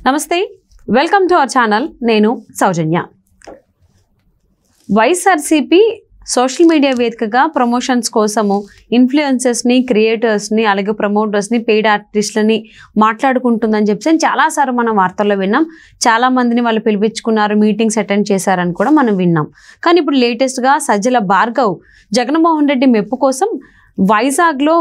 నమస్తే, welcome to our channel. నేను సౌజన్య. YSRCP social media వేదికగా ప్రమోషన్స్ కోసము ఇన్ఫ్లుయెన్సర్స్ని, క్రియేటర్స్ని, అలాగే ప్రమోటర్స్ని, పెయిడ్ ఆర్టిస్టులని మాట్లాడుకుంటుందని చెప్పి చాలాసార్లు మనం వార్తల్లో విన్నాం. చాలామందిని వాళ్ళు పిలిపించుకున్నారు, మీటింగ్స్ అటెండ్ చేశారని కూడా మనం విన్నాం. కానీ ఇప్పుడు లేటెస్ట్గా సజ్జల భార్గవ్ జగన్మోహన్ రెడ్డి మెప్పు కోసం వైజాగ్లో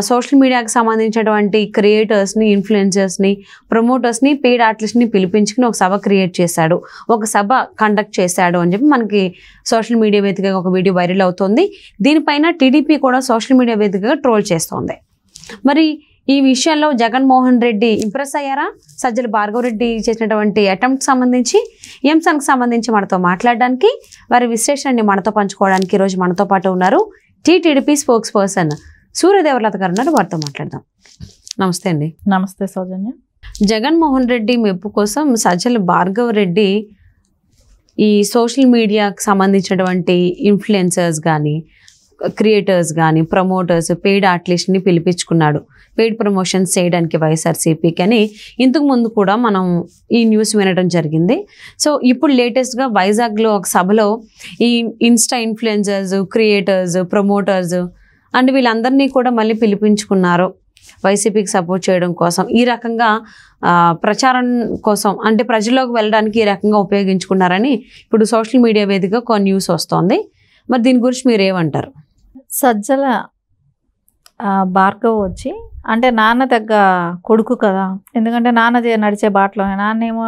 సోషల్ మీడియాకి సంబంధించినటువంటి క్రియేటర్స్ని, ఇన్ఫ్లుయెన్సర్స్ని, ప్రమోటర్స్ని, పెయిడ్ ఆర్టిస్ట్ని పిలిపించుకుని ఒక సభ క్రియేట్ చేశాడు, ఒక సభ కండక్ట్ చేశాడు అని చెప్పి మనకి సోషల్ మీడియా వేదికగా ఒక వీడియో వైరల్ అవుతుంది. దీనిపైన టీడీపీ కూడా సోషల్ మీడియా వేదికగా ట్రోల్ చేస్తోంది. మరి ఈ విషయంలో జగన్మోహన్ రెడ్డి ఇంప్రెస్ అయ్యారా? సజ్జల భార్గవ్ రెడ్డి చేసినటువంటి అటెంప్ట్ సంబంధించి, ఈ అంశానికి సంబంధించి మనతో మాట్లాడడానికి, వారి విశ్లేషణని మనతో పంచుకోవడానికి ఈరోజు మనతో పాటు ఉన్నారు టీడీపీ స్పోక్స్ పర్సన్ సూర్యదేవలత గారు ఉన్నారు. వారితో మాట్లాడదాం. నమస్తే అండి. నమస్తే సౌజన్య. జగన్మోహన్ రెడ్డి మెప్పు కోసం సజ్జల భార్గవ్ రెడ్డి ఈ సోషల్ మీడియాకి సంబంధించినటువంటి ఇన్ఫ్లుయెన్సర్స్ కానీ, క్రియేటర్స్ కానీ, ప్రమోటర్స్, పెయిడ్ ఆర్టిస్ట్ని పిలిపించుకున్నాడు పెయిడ్ ప్రమోషన్స్ చేయడానికి వైఎస్ఆర్సీపీకి అని ఇంతకు ముందు కూడా మనం ఈ న్యూస్ వినడం జరిగింది. సో ఇప్పుడు లేటెస్ట్గా వైజాగ్లో ఒక సభలో ఈ Insta influencers, creators, promoters and వీళ్ళందరినీ కూడా మళ్ళీ పిలిపించుకున్నారు వైసీపీకి సపోర్ట్ చేయడం కోసం. ఈ రకంగా ప్రచారం కోసం, అంటే ప్రజల్లోకి వెళ్ళడానికి ఈ రకంగా ఉపయోగించుకున్నారని ఇప్పుడు సోషల్ మీడియా వేదికగా ఒక న్యూస్ వస్తోంది. మరి దీని గురించి మీరు ఏమంటారు? సజ్జల భార్గవ్ వచ్చి అంటే నాన్న తగ్గ కొడుకు కదా. ఎందుకంటే నాన్న నడిచే బాటలో, నాన్నేమో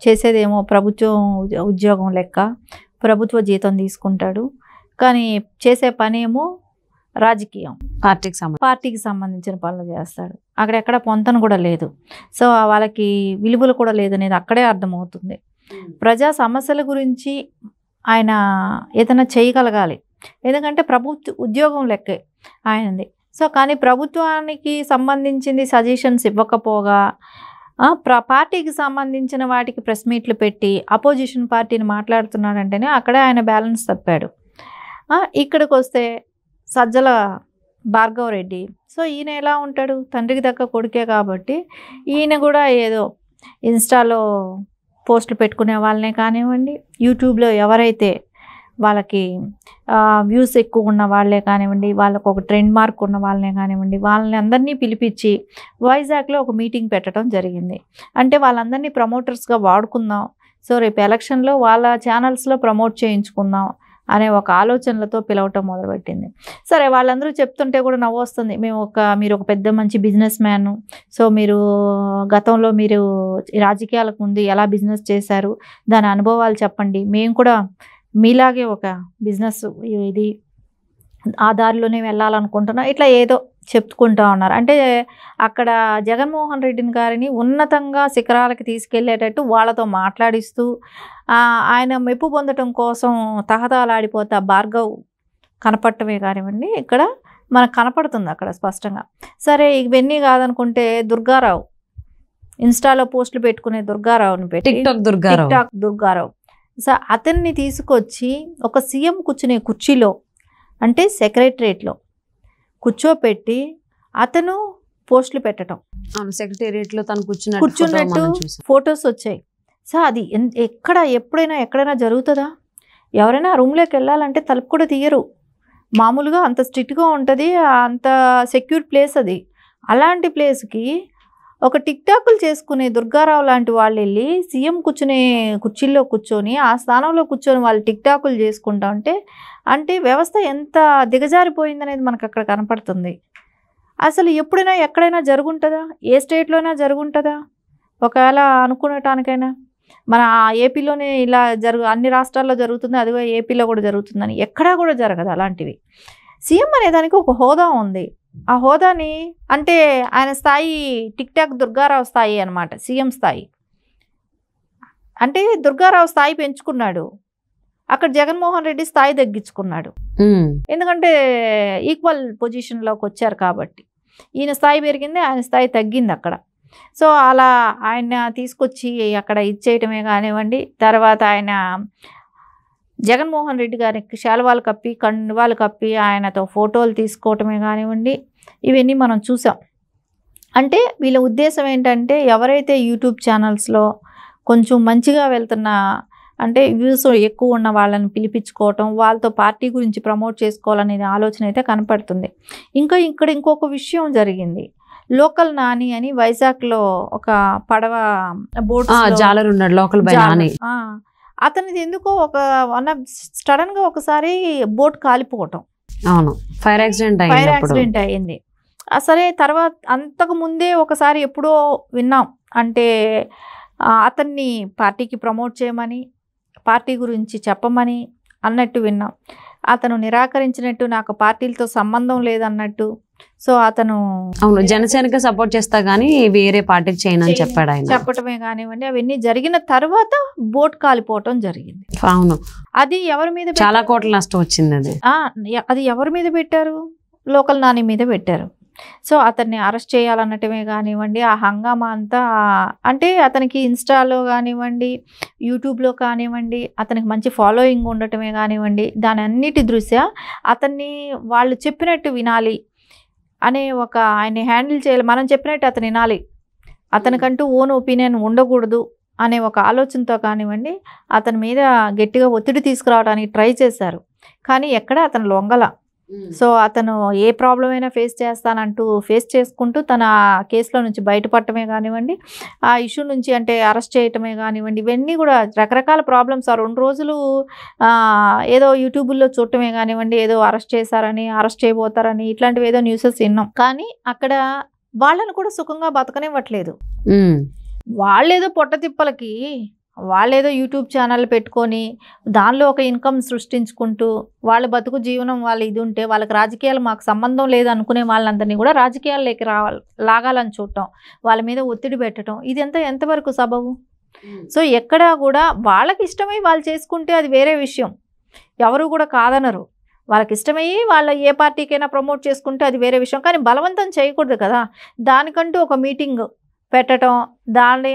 చేసేదేమో ప్రభుత్వం ఉద్యోగం లెక్క ప్రభుత్వ జీతం తీసుకుంటాడు, కానీ చేసే పని ఏమో రాజకీయం, పార్టీకి సంబంధించిన పనులు చేస్తాడు. అక్కడెక్కడ పొంతన కూడా లేదు. సో వాళ్ళకి విలువలు కూడా లేదనేది అక్కడే అర్థమవుతుంది. ప్రజా సమస్యల గురించి ఆయన ఏదైనా చేయగలగాలి, ఎందుకంటే ప్రభుత్వ ఉద్యోగం లెక్కే ఆయనది. సో కానీ ప్రభుత్వానికి సంబంధించింది సజెషన్స్ ఇవ్వకపోగా పార్టీకి సంబంధించిన వాటికి ప్రెస్ మీట్లు పెట్టి అపోజిషన్ పార్టీని మాట్లాడుతున్నాడంటేనే అక్కడే ఆయన బ్యాలెన్స్ తప్పాడు. ఇక్కడికి వస్తే సజ్జల భార్గవ్ రెడ్డి, సో ఈయన ఎలా ఉంటాడు? తండ్రికి దక్క కొడుకే కాబట్టి ఈయన కూడా ఏదో ఇన్స్టాలో పోస్టులు పెట్టుకునే వాళ్ళనే కానివ్వండి, యూట్యూబ్లో ఎవరైతే వాళ్ళకి వ్యూస్ ఎక్కువ ఉన్న వాళ్ళే కానివ్వండి, వాళ్ళకు ఒక ట్రెండ్ మార్క్ ఉన్న వాళ్ళనే కానివ్వండి, వాళ్ళని అందరినీ పిలిపించి వైజాగ్లో ఒక మీటింగ్ పెట్టడం జరిగింది. అంటే వాళ్ళందరినీ ప్రమోటర్స్గా వాడుకుందాం, సో రేపు ఎలక్షన్లో వాళ్ళ ఛానల్స్లో ప్రమోట్ చేయించుకుందాం అనే ఒక ఆలోచనలతో పిలవటం మొదలుపెట్టింది. సరే, వాళ్ళందరూ చెప్తుంటే కూడా నవ్వు వస్తుంది. మీరు ఒక పెద్ద మంచి బిజినెస్ మ్యాన్, సో మీరు గతంలో మీరు రాజకీయాలకు ముందు ఎలా బిజినెస్ చేశారు, దాని అనుభవాలు చెప్పండి, మేము కూడా మీలాగే ఒక బిజినెస్ ఇది ఆ దారిలోనే వెళ్ళాలనుకుంటున్నాం, ఇట్లా ఏదో చెప్పుకుంటూ ఉన్నారు. అంటే అక్కడ జగన్మోహన్ రెడ్డి గారిని ఉన్నతంగా శిఖరాలకి తీసుకెళ్లేటట్టు వాళ్ళతో మాట్లాడిస్తూ ఆయన మెప్పు పొందడం కోసం తహతలాడిపోతా భార్గవ్ కనపడటమే కానివ్వండి, ఇక్కడ మనకు కనపడుతుంది అక్కడ స్పష్టంగా. సరే, ఇవన్నీ కాదనుకుంటే దుర్గారావు, ఇన్స్టాలో పోస్టులు పెట్టుకునే దుర్గారావుని పెట్టి, టిక్టాక్ దుర్గారావు, సో అతన్ని తీసుకొచ్చి ఒక సీఎం కూర్చునే కుర్చీలో, అంటే సెక్రటరేట్లో కూర్చోపెట్టి అతను పోస్టులు పెట్టడం, సెక్రటేరియట్లో తను కూర్చున్నట్టు ఫొటోస్ వచ్చాయి. సో అది ఎక్కడైనా జరుగుతుందా? ఎవరైనా రూమ్లోకి వెళ్ళాలంటే తలుపు కూడా తీయరు, మామూలుగా అంత స్ట్రిక్ట్గా ఉంటుంది, అంత సెక్యూర్ ప్లేస్ అది. అలాంటి ప్లేస్కి ఒక టిక్టాకులు చేసుకునే దుర్గారావు లాంటి వాళ్ళు వెళ్ళి సీఎం కూర్చునే కుర్చీల్లో కూర్చొని ఆ స్థానంలో కూర్చొని వాళ్ళు టిక్టాకులు చేసుకుంటా ఉంటే, అంటే వ్యవస్థ ఎంత దిగజారిపోయిందనేది మనకు అక్కడ కనపడుతుంది. అసలు ఎక్కడైనా జరుగుంటుందా? ఏ స్టేట్లోనైనా జరుగుంటుందా? ఒకవేళ అనుకునేటానికైనా మన ఏపీలోనే ఇలా అన్ని రాష్ట్రాల్లో జరుగుతుంది, అదిగో ఏపీలో కూడా జరుగుతుందని ఎక్కడా కూడా జరగదు అలాంటివి. సీఎం అనేదానికి ఒక హోదా ఉంది. ఆ హోదాని, అంటే ఆయన స్థాయి టిక్టాక్ దుర్గారావు స్థాయి అనమాట, సీఎం స్థాయి. అంటే దుర్గారావు స్థాయి పెంచుకున్నాడు, అక్కడ జగన్మోహన్ రెడ్డి స్థాయి తగ్గించుకున్నాడు. ఎందుకంటే ఈక్వల్ పొజిషన్లోకి వచ్చారు కాబట్టి ఈయన స్థాయి పెరిగింది, ఆయన స్థాయి తగ్గింది అక్కడ. సో అలా ఆయన తీసుకొచ్చి అక్కడ ఇచ్చేయటమే కానివ్వండి, తర్వాత ఆయన జగన్మోహన్ రెడ్డి గారికి శాలువాలు కప్పి, కండువాలు కప్పి ఆయనతో ఫోటోలు తీసుకోవటమే కానివ్వండి, ఇవన్నీ మనం చూసాం. అంటే వీళ్ళ ఉద్దేశం ఏంటంటే ఎవరైతే యూట్యూబ్ ఛానల్స్లో కొంచెం మంచిగా వెళ్తున్న అంటే వ్యూస్ ఎక్కువ ఉన్న వాళ్ళని పిలిపించుకోవటం, వాళ్ళతో పార్టీ గురించి ప్రమోట్ చేసుకోవాలనేది ఆలోచన అయితే కనపడుతుంది. ఇంకా ఇక్కడ ఇంకొక విషయం జరిగింది. లోకల్ నాని అని వైజాగ్లో ఒక పడవ బోట్ జాలర్ ఉన్నాడు, లోకల్ బై నాని. అతనిది ఎందుకో సడన్ గా ఒకసారి బోట్ కాలిపోవటం, అవును ఫైర్ యాక్సిడెంట్ అయింది. సరే తర్వాత అంతకు ముందే ఒకసారి ఎప్పుడో విన్నాం, అంటే అతన్ని పార్టీకి ప్రమోట్ చేయమని, పార్టీ గురించి చెప్పమని అన్నట్టు విన్నాం. అతను నిరాకరించినట్టు, నాకు పార్టీలతో సంబంధం లేదన్నట్టు. సో అతను అవును జనసేనకి సపోర్ట్ చేస్తా గానీ వేరే పార్టీకి చేయను అని చెప్పాడు ఆయన. చెప్పటమే కానివ్వండి, అవన్నీ జరిగిన తర్వాత బోట్ కాలిపోవటం జరిగింది. అవును అది ఎవరి మీద, చాలా కోట్ల నష్టం వచ్చింది. అది ఎవరి మీద పెట్టారు? లోకల్ నాని మీద పెట్టారు. సో అతన్ని అరెస్ట్ చేయాలన్నటమే కానివ్వండి, ఆ హంగామా అంతా, అంటే అతనికి ఇన్స్టాలో కానివ్వండి, యూట్యూబ్లో కానివ్వండి, అతనికి మంచి ఫాలోయింగ్ ఉండటమే కానివ్వండి, దాని అన్నిటి దృష్ట్యా అతన్ని వాళ్ళు చెప్పినట్టు వినాలి అనే ఒక, ఆయన్ని హ్యాండిల్ చేయాలి, మనం చెప్పినట్టు అతను వినాలి, అతనికంటూ ఓన్ ఒపీనియన్ ఉండకూడదు అనే ఒక ఆలోచనతో కానివ్వండి అతని మీద గట్టిగా ఒత్తిడి తీసుకురావడానికి ట్రై చేశారు. కానీ ఎక్కడ అతను లొంగల. సో అతను ఏ ప్రాబ్లం అయినా ఫేస్ చేసుకుంటూ తన కేసులో నుంచి బయటపడటమే కానివ్వండి, ఆ ఇష్యూ నుంచి అంటే అరెస్ట్ చేయటమే కానివ్వండి, ఇవన్నీ కూడా రకరకాల ప్రాబ్లమ్స్. 2 రోజులు ఏదో యూట్యూబ్లో చూడటమే కానివ్వండి, ఏదో అరెస్ట్ చేశారని, అరెస్ట్ చేయబోతారని, ఇట్లాంటివి ఏదో న్యూసెస్ విన్నాం. కానీ అక్కడ వాళ్ళని కూడా సుఖంగా బతకనివ్వట్లేదు. వాళ్ళేదో పొట్టతిప్పలకి వాళ్ళేదో యూట్యూబ్ ఛానల్ పెట్టుకొని దానిలో ఒక ఇన్కమ్ సృష్టించుకుంటూ వాళ్ళ బతుకు జీవనం వాళ్ళు ఇది ఉంటే, వాళ్ళకి రాజకీయాలు మాకు సంబంధం లేదు అనుకునే వాళ్ళందరినీ కూడా రాజకీయాల్లోకి లాగాలని చూడటం, వాళ్ళ మీద ఒత్తిడి పెట్టడం, ఇది ఎంతవరకు సబబు? సో ఎక్కడా కూడా వాళ్ళకి ఇష్టమై వాళ్ళు చేసుకుంటే అది వేరే విషయం, ఎవరు కూడా కాదనరు. వాళ్ళకి ఇష్టమయ్యి వాళ్ళ ఏ పార్టీకైనా ప్రమోట్ చేసుకుంటే అది వేరే విషయం. కానీ బలవంతం చేయకూడదు కదా. దానికంటూ ఒక మీటింగ్ పెట్టడం, దాన్ని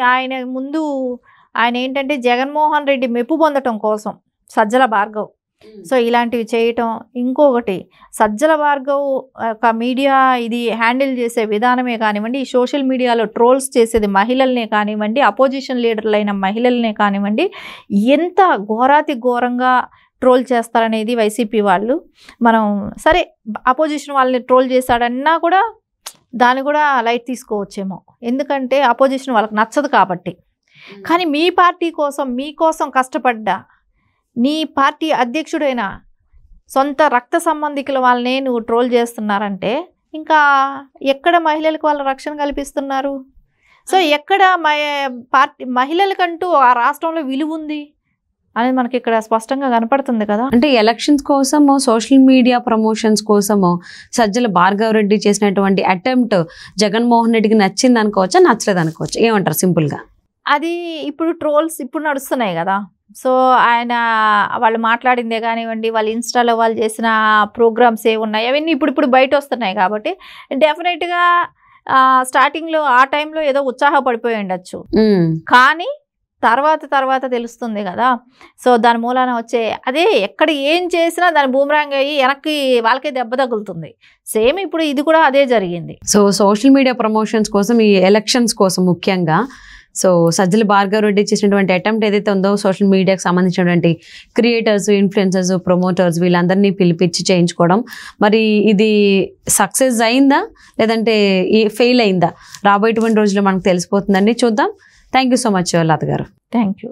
ఆయన ఏంటంటే జగన్మోహన్ రెడ్డి మెప్పు పొందటం కోసం సజ్జల భార్గవ్, సో ఇలాంటివి చేయటం. ఇంకొకటి సజ్జల భార్గవ్ ఒక మీడియా ఇది హ్యాండిల్ చేసే విధానమే కానివ్వండి, ఈ సోషల్ మీడియాలో ట్రోల్స్ చేసేది మహిళలనే కానివ్వండి, అపోజిషన్ లీడర్లైన మహిళలనే కానివ్వండి, ఎంత ఘోరాతి ఘోరంగా ట్రోల్ చేస్తారనేది వైసీపీ వాళ్ళు. మనం సరే అపోజిషన్ వాళ్ళని ట్రోల్ చేశాడన్నా కూడా దాన్ని కూడా లైట్ తీసుకోవచ్చేమో, ఎందుకంటే అపోజిషన్ వాళ్ళకి నచ్చదు కాబట్టి. కానీ మీ పార్టీ కోసం, మీకోసం కష్టపడ్డా నీ పార్టీ అధ్యక్షుడైన సొంత రక్త సంబంధికుల వాళ్ళనే నువ్వు ట్రోల్ చేస్తున్నారంటే ఇంకా ఎక్కడ మహిళలకు వాళ్ళ రక్షణ కల్పిస్తున్నారు? సో ఎక్కడ పార్టీ మహిళలకంటూ ఆ రాష్ట్రంలో విలువ ఉంది అనేది మనకి ఇక్కడ స్పష్టంగా కనపడుతుంది కదా. అంటే ఎలక్షన్స్ కోసము, సోషల్ మీడియా ప్రమోషన్స్ కోసము సజ్జల భార్గవ్ రెడ్డి చేసినటువంటి అటెంప్ట్ జగన్మోహన్ రెడ్డికి నచ్చింది అనుకోవచ్చా, నచ్చలేదు అనుకోవచ్చు? ఏమంటారు సింపుల్గా? అది ఇప్పుడు ట్రోల్స్ ఇప్పుడు నడుస్తున్నాయి కదా. సో వాళ్ళు మాట్లాడిందే కానివ్వండి, వాళ్ళు ఇన్స్టాలో వాళ్ళు చేసిన ప్రోగ్రామ్స్ ఏమున్నాయి అవన్నీ ఇప్పుడు బయట వస్తున్నాయి కాబట్టి డెఫినెట్గా స్టార్టింగ్లో ఆ టైంలో ఏదో ఉత్సాహపడిపోయి ఉండొచ్చు. కానీ తర్వాత తెలుస్తుంది కదా. సో దాని మూలాన వచ్చే అదే ఎక్కడ ఏం చేసినా దాని బూమరాంగ్ అయ్యి వెనక్కి వాళ్ళకే దెబ్బ తగులుతుంది. సేమ్ ఇప్పుడు ఇది కూడా అదే జరిగింది. సో సోషల్ మీడియా ప్రమోషన్స్ కోసం, ఈ ఎలక్షన్స్ కోసం ముఖ్యంగా సో సజ్జల భార్గవ్ రెడ్డి చేసినటువంటి అటెంప్ట్ ఏదైతే ఉందో సోషల్ మీడియాకి సంబంధించినటువంటి క్రియేటర్స్, ఇన్ఫ్లుయెన్సర్స్, ప్రమోటర్స్ వీళ్ళందరినీ పిలిపించి చేయించుకోవడం, మరి ఇది సక్సెస్ అయిందా లేదంటే ఫెయిల్ అయిందా రాబోయేటువంటి రోజుల్లో మనకు తెలిసిపోతుందండి. చూద్దాం. థ్యాంక్ యూ సో మచ్ లత గారు. Thank you.